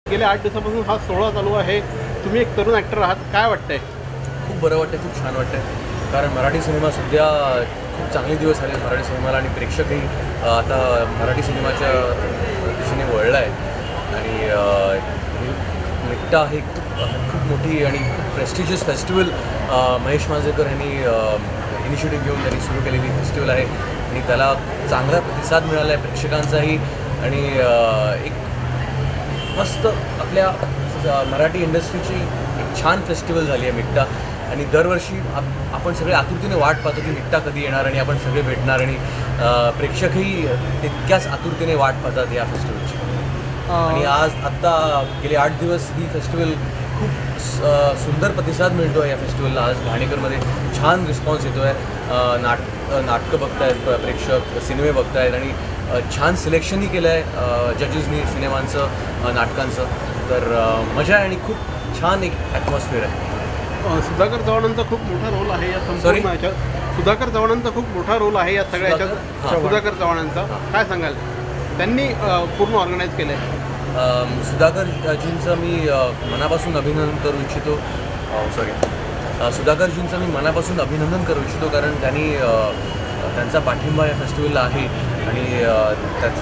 गेल्या 8 दिवसापासून हा सोहळा चालू आहे. तुम्ही एक तरुण ॲक्टर आहात, काय वाटतंय? खूप बरं वाटतं, खूप छान वाटतं. कारण मराठी सिनेमा सध्या खूप चांगले दिवस आले मराठी सिनेमाला आणि प्रेक्षकही आता मराठी सिनेमाच्या दिशेने वळला आहे. आणि मिट्टा ही खूप मोठी आणि खूप प्रेस्टिजियस फेस्टिवल महेश मांजरेकर यांनी इनिशिएटिव्ह घेऊन त्यांनी सुरू केलेली फेस्टिवल आहे आणि त्याला चांगला प्रतिसाद मिळाला आहे प्रेक्षकांचाही. आणि एक मस्त आपल्या मराठी इंडस्ट्रीची एक छान फेस्टिवल झाली आहे मिट्टा. आणि दरवर्षी आपण सगळे आतुरतेने वाट पाहतो की मिट्टा कधी येणार आणि आपण सगळे भेटणार. आणि प्रेक्षकही तितक्याच आतुरतेने वाट पाहतात या फेस्टिवलची. आणि आत्ता गेले 8 दिवस ही फेस्टिवल खूप सुंदर प्रतिसाद मिळतो आहे या फेस्टिवलला. आज घाणेकरमध्ये छान रिस्पॉन्स येतो आहे. नाटकं बघतायत प्रेक्षक, सिनेमे बघतायत आणि छान सिलेक्शनही केलं आहे जजेसनी सिनेमांचं, नाटकांचं. तर मजा आहे आणि खूप छान एक ॲटमॉस्फिअर आहे. सुधाकर चव्हाणांचा खूप मोठा रोल आहे या संपूर्ण ह्याच्यात. सुधाकर चव्हाणांचा खूप मोठा रोल आहे या सगळ्या ह्याच्यात. सुधाकर चव्हाणांचा काय सांगाल? त्यांनी पूर्ण ऑर्गनाईज केलं आहे. सुधाकरजींचं मी मनापासून अभिनंदन करू इच्छितो. सुधाकरजींचं मी मनापासून अभिनंदन करू इच्छितो कारण त्यांचा पाठिंबा या फेस्टिवलला आहे आणि त्यात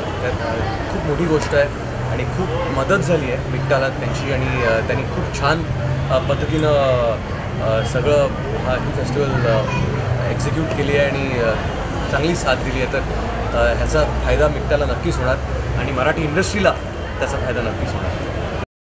खूप मोठी गोष्ट आहे आणि खूप मदत झाली आहे मिट्टाला त्यांची. आणि त्यांनी खूप छान पद्धतीनं सगळं ही फेस्टिवल एक्झिक्यूट केली आहे आणि चांगली साथ दिली आहे. तर ह्याचा फायदा मिट्टाला नक्कीच होणार आणि मराठी इंडस्ट्रीला त्याचा फायदा नक्कीच होणार.